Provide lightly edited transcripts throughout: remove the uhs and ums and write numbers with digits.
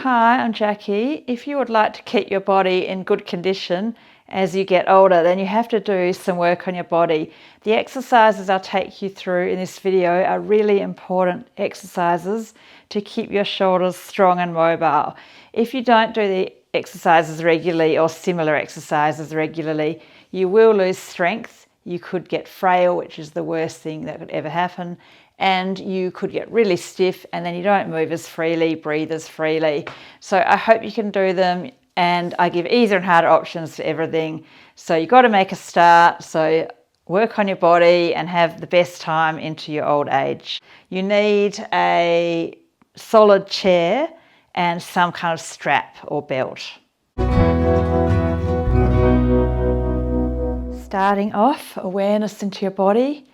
Hi, I'm Jackie. If you would like to keep your body in good condition as you get older, then you have to do some work on your body. The exercises I'll take you through in this video are really important exercises to keep your shoulders strong and mobile. If you don't do the exercises regularly or similar exercises regularly, you will lose strength. You could get frail, which is the worst thing that could ever happen, and you could get really stiff and then you don't move as freely, breathe as freely. So I hope you can do them, and I give easier and harder options to everything. So you've got to make a start. So work on your body and have the best time into your old age. You need a solid chair and some kind of strap or belt. Starting off, awareness into your body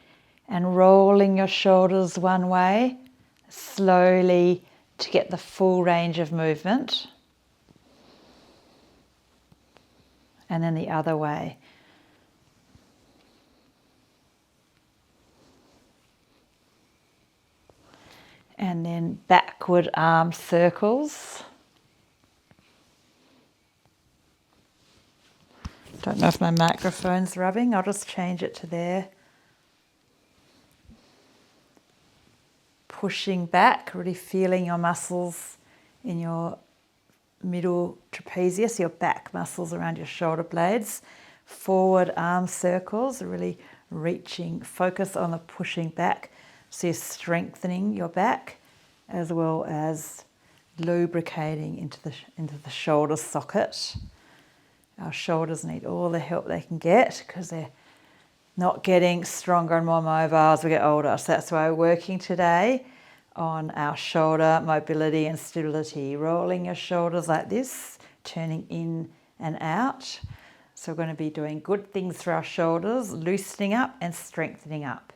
and rolling your shoulders one way, slowly to get the full range of movement. And then the other way. And then backward arm circles. Don't know if my microphone's rubbing, I'll just change it to there. Pushing back, really feeling your muscles in your middle trapezius, your back muscles around your shoulder blades. Forward arm circles, really reaching, focus on the pushing back. So you're strengthening your back as well as lubricating into the shoulder socket. Our shoulders need all the help they can get because they're not getting stronger and more mobile as we get older. So that's why we're working today on our shoulder mobility and stability. Rolling your shoulders like this, turning in and out. So we're going to be doing good things for our shoulders, loosening up and strengthening up.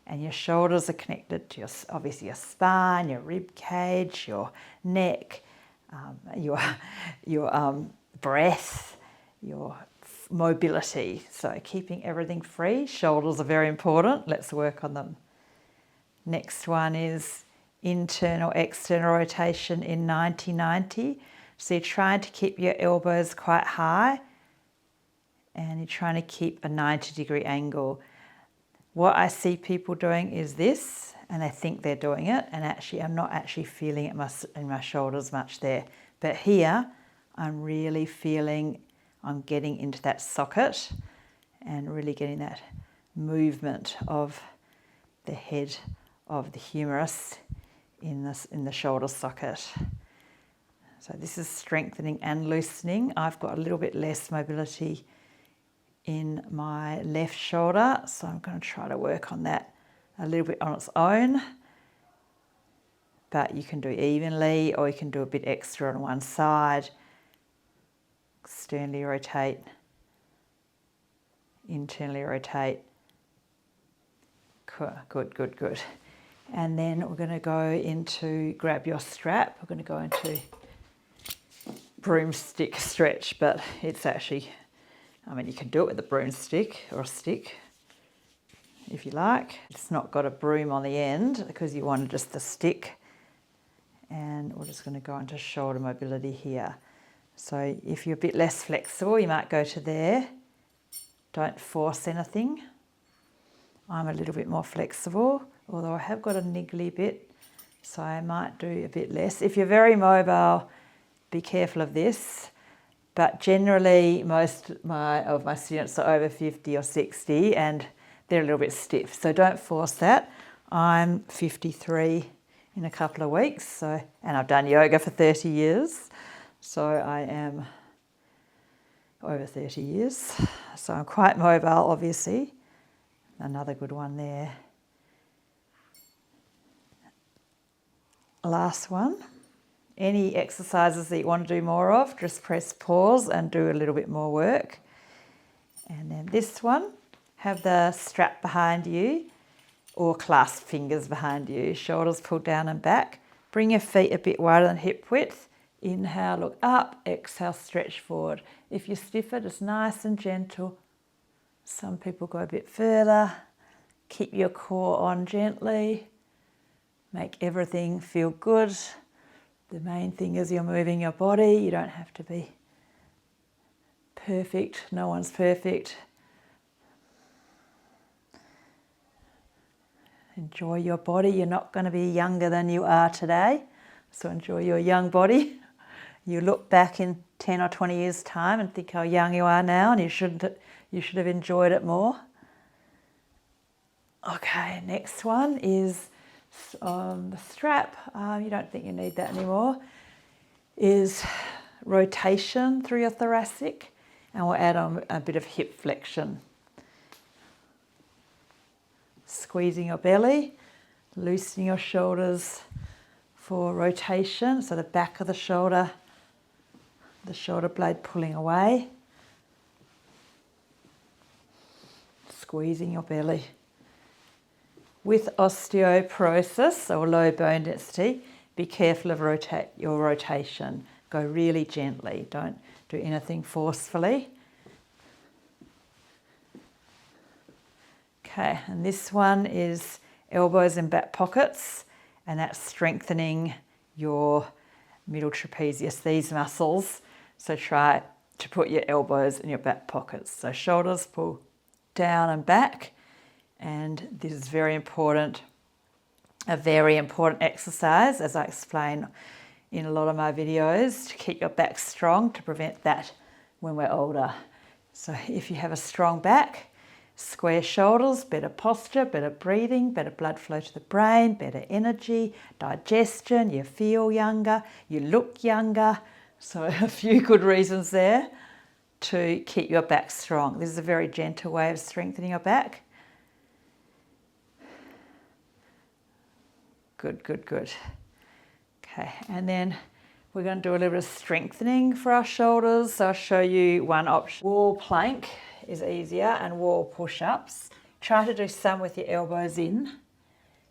And your shoulders are connected to obviously your spine, your rib cage, your neck, your breath, your mobility. So keeping everything free. Shoulders are very important. Let's work on them. Next one is internal external rotation in 90-90. So you're trying to keep your elbows quite high and you're trying to keep a 90-degree angle. What I see people doing is this, and they think they're doing it, and actually I'm not actually feeling it in my shoulders much there. But here I'm really feeling I'm getting into that socket and really getting that movement of the head of the humerus in the shoulder socket. So this is strengthening and loosening. I've got a little bit less mobility in my left shoulder, so I'm going to try to work on that a little bit on its own. But you can do evenly, or you can do a bit extra on one side. Externally rotate, internally rotate. Good, good, good. And then we're going to go into grab your strap. We're going to go into broomstick stretch, but it's actually, I mean, you can do it with a broomstick or a stick if you like. It's not got a broom on the end because you want just the stick. And we're just going to go into shoulder mobility here. So if you're a bit less flexible, you might go to there. Don't force anything. I'm a little bit more flexible, although I have got a niggly bit, so I might do a bit less. If you're very mobile, be careful of this. But generally, most of my students are over 50 or 60 and they're a little bit stiff, so don't force that. I'm 53 in a couple of weeks, and I've done yoga for 30 years. So I am over 30 years. So I'm quite mobile, obviously. Another good one there. Last one. Any exercises that you want to do more of, just press pause and do a little bit more work. And then this one, have the strap behind you or clasp fingers behind you, shoulders pulled down and back. Bring your feet a bit wider than hip width. Inhale, look up, exhale, stretch forward. If you're stiffer, just nice and gentle. Some people go a bit further. Keep your core on gently. Make everything feel good. The main thing is you're moving your body. You don't have to be perfect. No one's perfect. Enjoy your body. You're not going to be younger than you are today. So enjoy your young body. You look back in 10 or 20 years' time and think how young you are now, and you should have enjoyed it more. Okay, next one is the strap. You don't think you need that anymore. Is rotation through your thoracic, and we'll add on a bit of hip flexion. Squeezing your belly, loosening your shoulders for rotation, so the back of the shoulder blade pulling away. Squeezing your belly. With osteoporosis or low bone density, be careful of your rotation. Go really gently. Don't do anything forcefully. Okay, and this one is elbows and back pockets, and that's strengthening your middle trapezius, these muscles. So try to put your elbows in your back pockets. So shoulders pull down and back, and this is very important, a very important exercise, as I explain in a lot of my videos, to keep your back strong, to prevent that when we're older. So if you have a strong back, square shoulders, better posture, better breathing, better blood flow to the brain, better energy, digestion, you feel younger, you look younger. So a few good reasons there to keep your back strong. This is a very gentle way of strengthening your back. Good, good, good. Okay, and then we're going to do a little bit of strengthening for our shoulders. So I'll show you one option. Wall plank is easier, and wall push-ups. Try to do some with your elbows in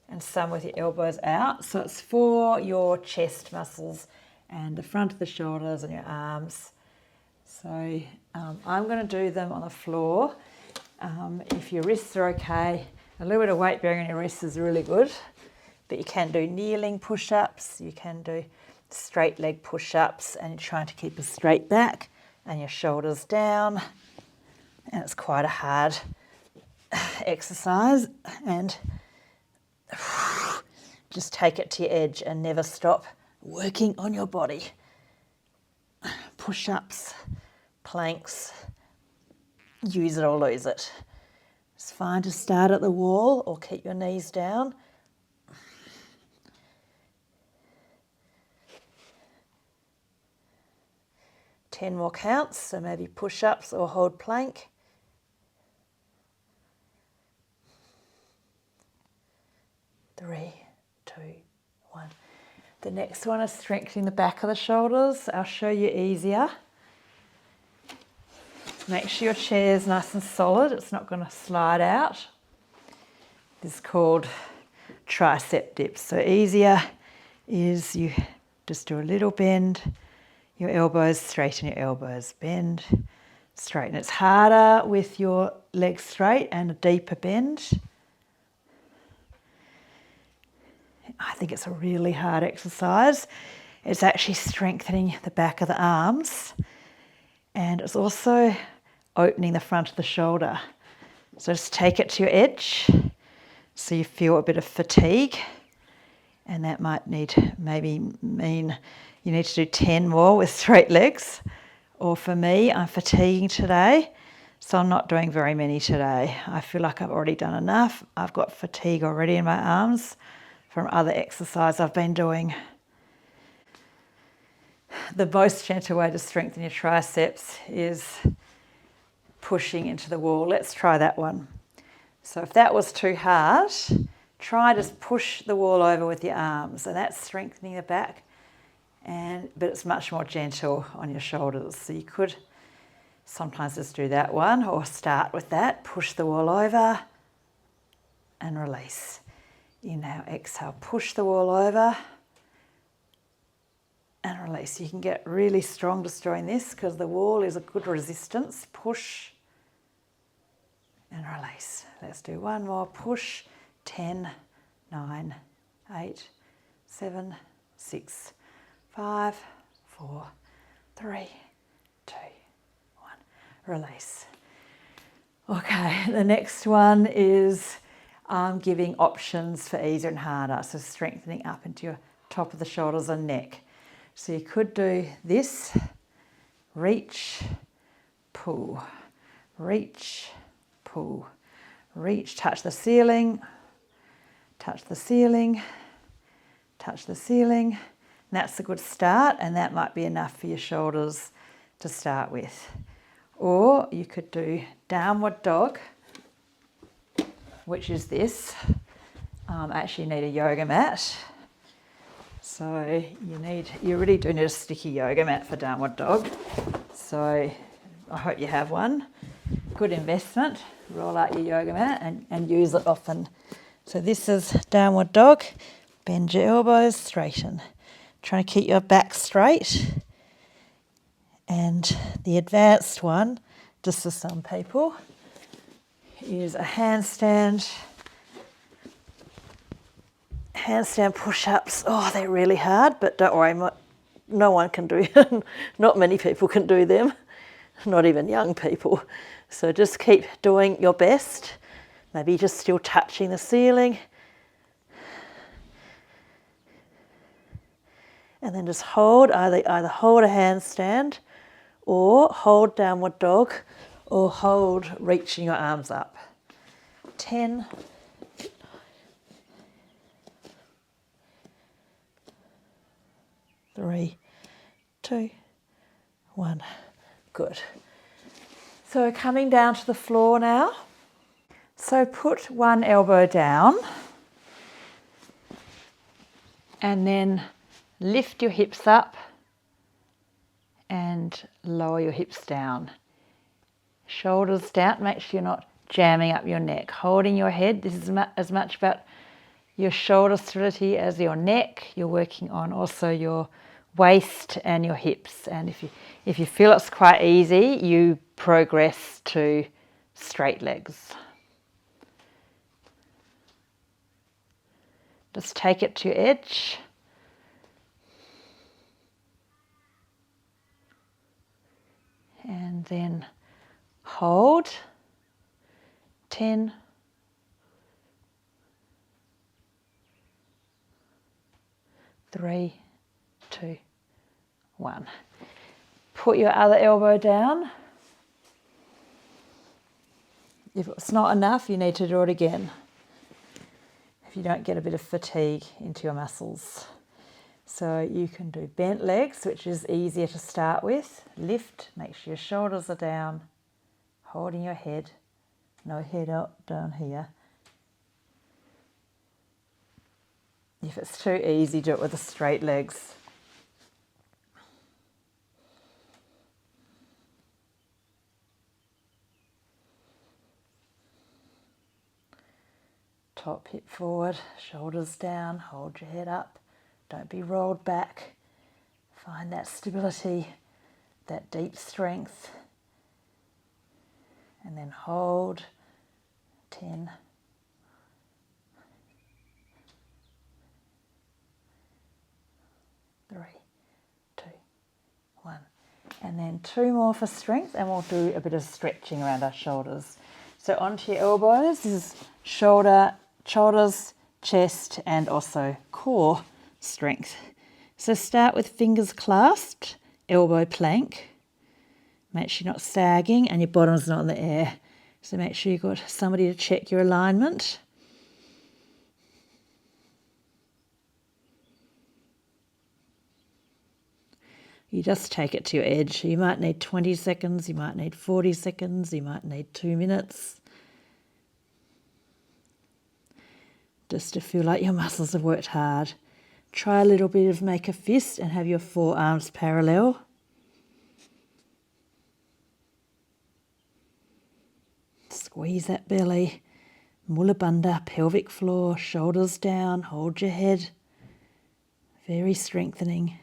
and some with your elbows out. So it's for your chest muscles and the front of the shoulders and your arms. So I'm going to do them on the floor. If your wrists are okay, a little bit of weight bearing on your wrists is really good. But you can do kneeling push-ups, you can do straight leg push-ups, and you're trying to keep a straight back and your shoulders down. And it's quite a hard exercise, and just take it to your edge and never stop working on your body. Push-ups, planks, use it or lose it. It's fine to start at the wall or keep your knees down. Ten more counts, so maybe push-ups or hold plank. 3, 2, 1. The next one is strengthening the back of the shoulders. I'll show you easier. Make sure your chair is nice and solid. It's not going to slide out. This is called tricep dips. So easier is you just do a little bend. Your elbows, straighten your elbows, bend, straighten. It's harder with your legs straight and a deeper bend. I think it's a really hard exercise. It's actually strengthening the back of the arms, and it's also opening the front of the shoulder. So just take it to your edge so you feel a bit of fatigue, and that might mean you need to do 10 more with straight legs. Or for me, I'm fatiguing today, so I'm not doing very many today. I feel like I've already done enough. I've got fatigue already in my arms from other exercise I've been doing. The most gentle way to strengthen your triceps is pushing into the wall. Let's try that one. So if that was too hard, try to push the wall over with your arms, and that's strengthening the back. But it's much more gentle on your shoulders. So you could sometimes just do that one, or start with that. Push the wall over and release. Inhale, exhale, push the wall over and release. You can get really strong just doing this because the wall is a good resistance. Push and release. Let's do one more. Push. 10, 9, 8, 7, 6, 5, 4, 3, 2, 1. Release. Okay, the next one is giving options for easier and harder. So strengthening up into your top of the shoulders and neck. So you could do this, reach, pull, reach, pull, reach, touch the ceiling, touch the ceiling, touch the ceiling. And that's a good start, and that might be enough for your shoulders to start with. Or you could do downward dog, which is this. Actually you need a yoga mat. So you really do need a sticky yoga mat for downward dog. So I hope you have one. Good investment. Roll out your yoga mat and use it often. So this is downward dog. Bend your elbows, straighten. Trying to keep your back straight. And the advanced one, just for some people, is a handstand. Handstand push-ups. Oh, they're really hard, but don't worry, no one can do them. Not many people can do them, not even young people. So just keep doing your best. Maybe just still touching the ceiling. And then just hold, either hold a handstand or hold downward dog or hold reaching your arms up. 10. 3, 2, 1. Good. So coming down to the floor now. So put one elbow down and then lift your hips up and lower your hips down. Shoulders down, make sure you're not jamming up your neck. Holding your head, this is as much about your shoulder stability as your neck. You're working on also your waist and your hips. And if you feel it's quite easy, you progress to straight legs. Just take it to your edge. And then hold. 10. 3, 2, 1. Put your other elbow down. If it's not enough, you need to do it again. If you don't get a bit of fatigue into your muscles. So you can do bent legs, which is easier to start with. Lift, make sure your shoulders are down, holding your head. No head up down here. If it's too easy, do it with the straight legs. Top hip forward, shoulders down, hold your head up. Don't be rolled back. Find that stability, that deep strength. And then hold. 10. 3, 2, 1. And then 2 more for strength, and we'll do a bit of stretching around our shoulders. So onto your elbows. This is shoulders, chest, and also core strength. So start with fingers clasped, elbow plank. Make sure you're not sagging and your bottom's not in the air. So make sure you've got somebody to check your alignment. You just take it to your edge. You might need 20 seconds, you might need 40 seconds, you might need 2 minutes. Just to feel like your muscles have worked hard. Try a little bit of make a fist and have your forearms parallel. Squeeze that belly. Mula bandha, pelvic floor, shoulders down, hold your head. Very strengthening.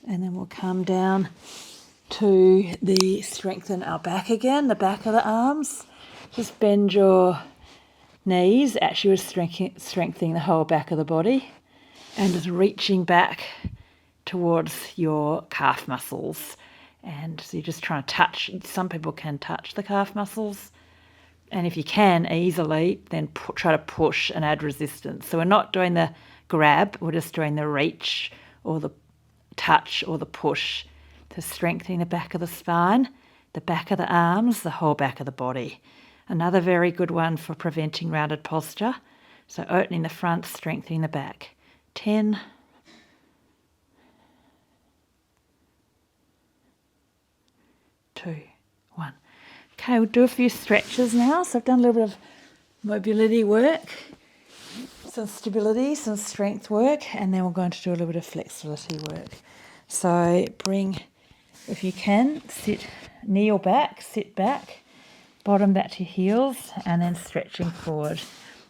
And then we'll come down to the strengthen our back again, the back of the arms. Just bend your knees, actually we're strengthening the whole back of the body, and just reaching back towards your calf muscles. And so you're just trying to touch, some people can touch the calf muscles, and if you can easily, then try to push and add resistance. So we're not doing the grab, we're just doing the reach or the touch or the push. So strengthening the back of the spine, the back of the arms, the whole back of the body. Another very good one for preventing rounded posture. So opening the front, strengthening the back. 10. 2, 1. Okay, we'll do a few stretches now. So I've done a little bit of mobility work, some stability, some strength work, and then we're going to do a little bit of flexibility work. So bring, if you can, kneel back, sit back, bottom back to your heels, and then stretching forward.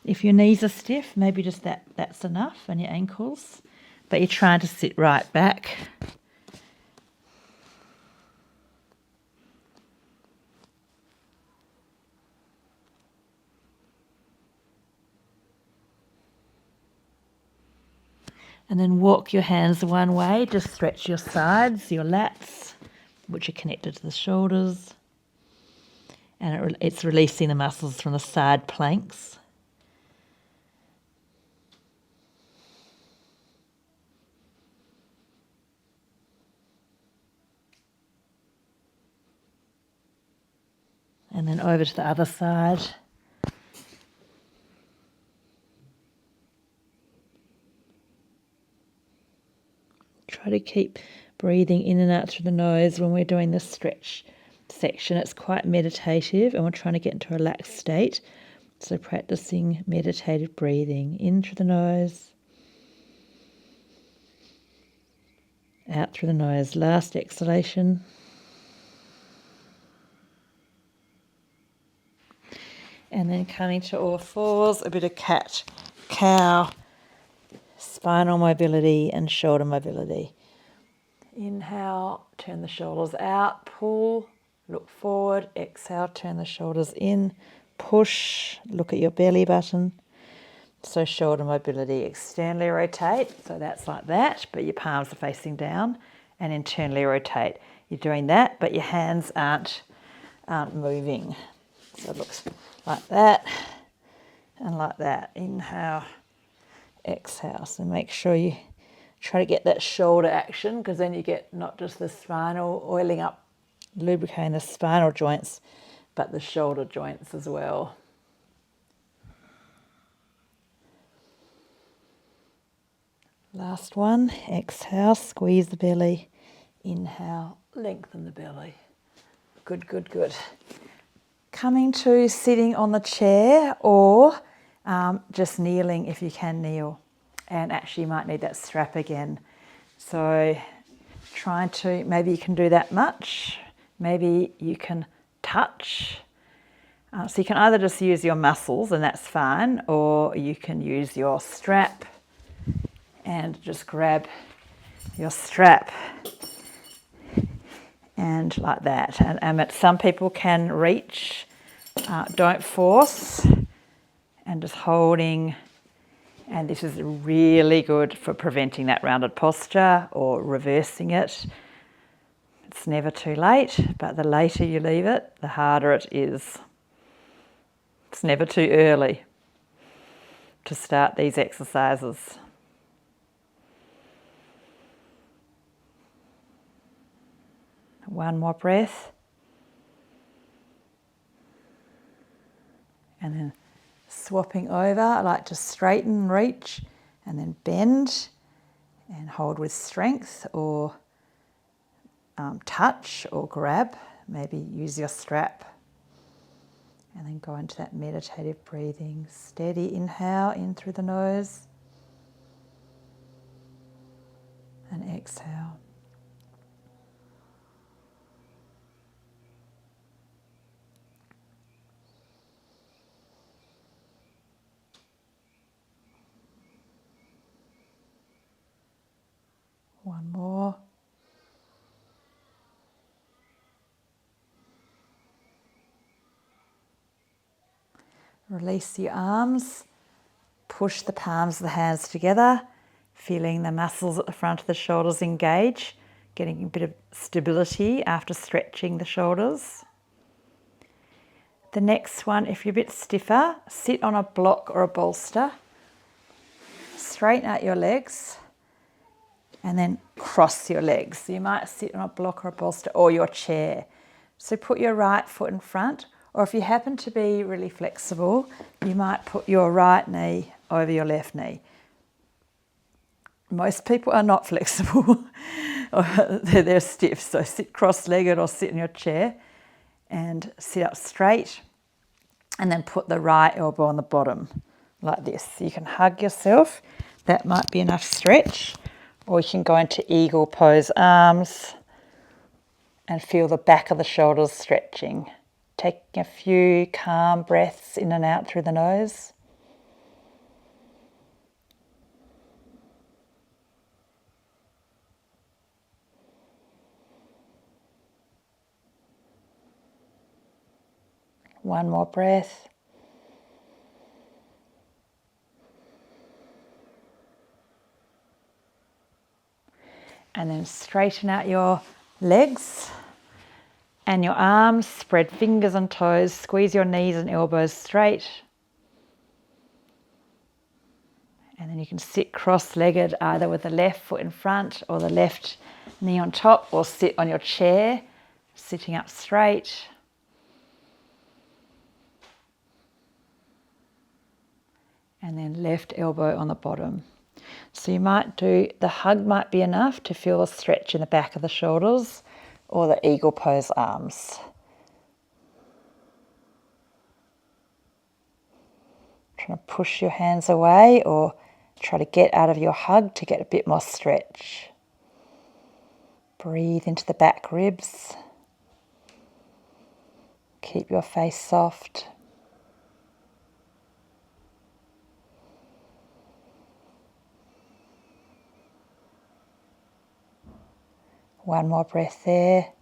If your knees are stiff, maybe just that's enough, and your ankles, but you're trying to sit right back. And then walk your hands one way, just stretch your sides, your lats, which are connected to the shoulders. And it's releasing the muscles from the side planks. And then over to the other side. Try to keep breathing in and out through the nose when we're doing this stretch section. It's quite meditative and we're trying to get into a relaxed state. So practicing meditative breathing in through the nose, out through the nose. Last exhalation. And then coming to all fours, a bit of CatCow, spinal mobility and shoulder mobility. Inhale, turn the shoulders out, pull, look forward. Exhale, turn the shoulders in, push, look at your belly button. So shoulder mobility, externally rotate, so that's like that, but your palms are facing down, and internally rotate. You're doing that, but your hands aren't moving. So it looks like that and like that. Inhale, exhale. So make sure you try to get that shoulder action, because then you get not just the spinal oiling up, lubricating the spinal joints, but the shoulder joints as well. Last one, exhale, squeeze the belly. Inhale, lengthen the belly. Good, good, good. Coming to sitting on the chair or just kneeling if you can kneel. And actually you might need that strap again. So trying to, maybe you can do that much. Maybe you can touch. So you can either just use your muscles and that's fine, or you can use your strap and just grab your strap and like that. And some people can reach, don't force, and just holding. And this is really good for preventing that rounded posture or reversing it. It's never too late, but the later you leave it, the harder it is. It's never too early to start these exercises. One more breath. And then swapping over, I like to straighten, reach, and then bend and hold with strength, or touch or grab. Maybe use your strap. And then go into that meditative breathing. Steady inhale in through the nose. And exhale. One more. Release your arms. Push the palms of the hands together, feeling the muscles at the front of the shoulders engage, getting a bit of stability after stretching the shoulders. The next one, if you're a bit stiffer, sit on a block or a bolster, straighten out your legs, and then cross your legs. So you might sit on a block or a bolster or your chair. So put your right foot in front, or if you happen to be really flexible, you might put your right knee over your left knee. Most people are not flexible. They're stiff, so sit cross-legged or sit in your chair and sit up straight, and then put the right elbow on the bottom like this. So you can hug yourself. That might be enough stretch. Or you can go into eagle pose arms and feel the back of the shoulders stretching. Taking a few calm breaths in and out through the nose. One more breath. And then straighten out your legs and your arms, spread fingers and toes, squeeze your knees and elbows straight. And then you can sit cross-legged either with the left foot in front or the left knee on top, or sit on your chair, sitting up straight. And then left elbow on the bottom. So you might do, the hug might be enough to feel a stretch in the back of the shoulders, or the eagle pose arms. Trying to push your hands away or try to get out of your hug to get a bit more stretch. Breathe into the back ribs. Keep your face soft. One more breath there.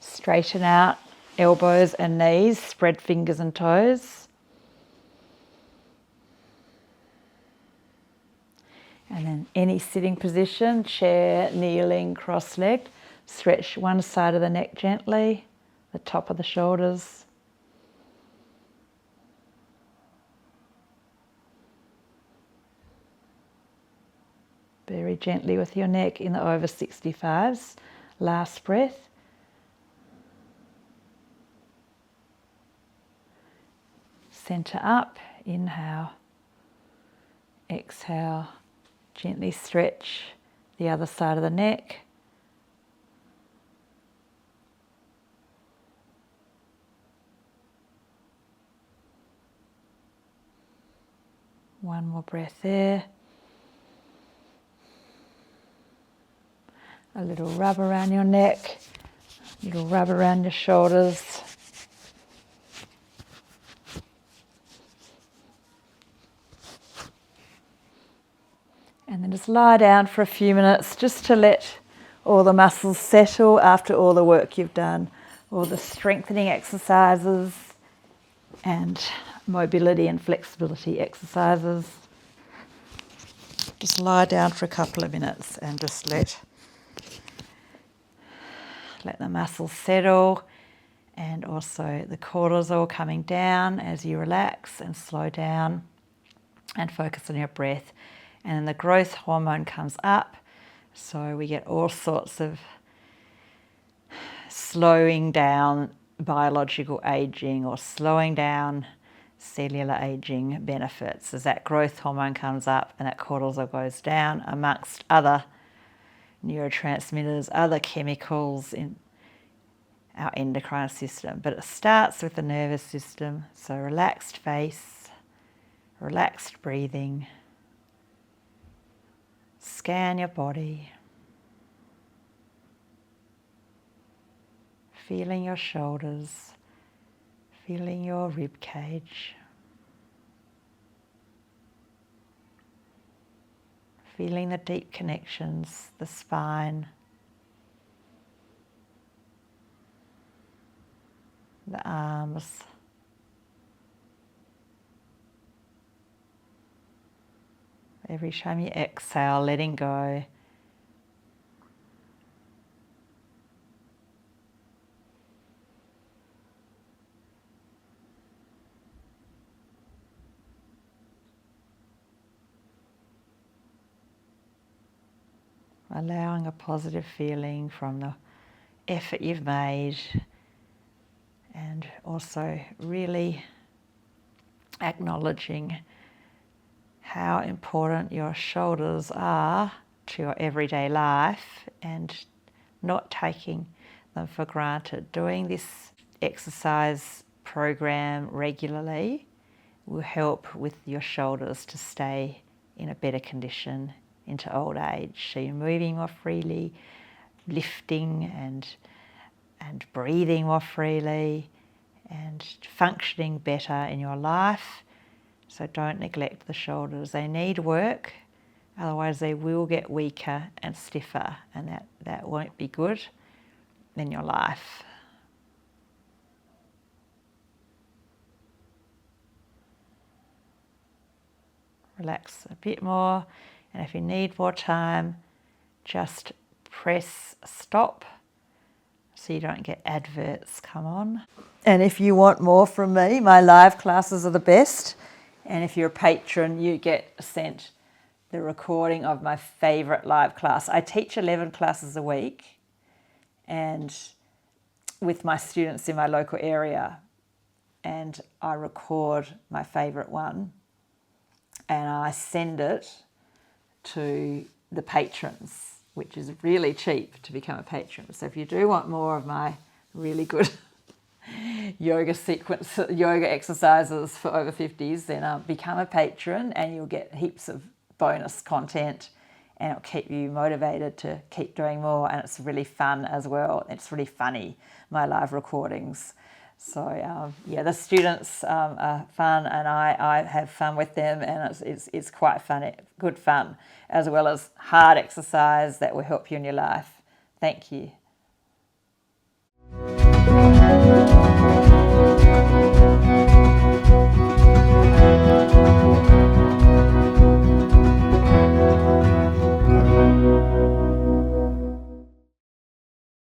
Straighten out elbows and knees, spread fingers and toes. And then any sitting position, chair, kneeling, cross-legged. Stretch one side of the neck gently, the top of the shoulders. Very gently with your neck in the over 65s. Last breath. Center up, inhale. Exhale, gently stretch the other side of the neck. One more breath there. A little rub around your neck, a little rub around your shoulders. And then just lie down for a few minutes just to let all the muscles settle after all the work you've done, all the strengthening exercises and mobility and flexibility exercises. Just lie down for a couple of minutes and just let the muscles settle, and also the cortisol coming down as you relax and slow down and focus on your breath. And then the growth hormone comes up, so we get all sorts of slowing down biological aging or slowing down cellular aging benefits as that growth hormone comes up and that cortisol goes down, amongst other neurotransmitters, other chemicals in our endocrine system. But it starts with the nervous system, so relaxed face, relaxed breathing. Scan your body, feeling your shoulders, feeling your rib cage, feeling the deep connections, the spine. the arms. Every time you exhale, letting go. Allowing a positive feeling from the effort you've made, and also really acknowledging how important your shoulders are to your everyday life and not taking them for granted. Doing this exercise program regularly will help with your shoulders to stay in a better condition into old age. So you're moving more freely, lifting and breathing more freely, and functioning better in your life. So don't neglect the shoulders. They need work, otherwise they will get weaker and stiffer, and that won't be good in your life. Relax a bit more, and if you need more time, just press stop so you don't get adverts come on. And if you want more from me, my live classes are the best. And if you're a patron, you get sent the recording of my favourite live class. I teach 11 classes a week, and with my students in my local area, and I record my favourite one and I send it to the patrons, which is really cheap to become a patron. So if you do want more of my really good yoga exercises for over 50s, then become a patron and you'll get heaps of bonus content, and it'll keep you motivated to keep doing more, and it's really fun as well. It's really funny, my live recordings. So the students are fun, and I have fun with them, and it's quite fun, good fun, as well as hard exercise that will help you in your life. Thank you.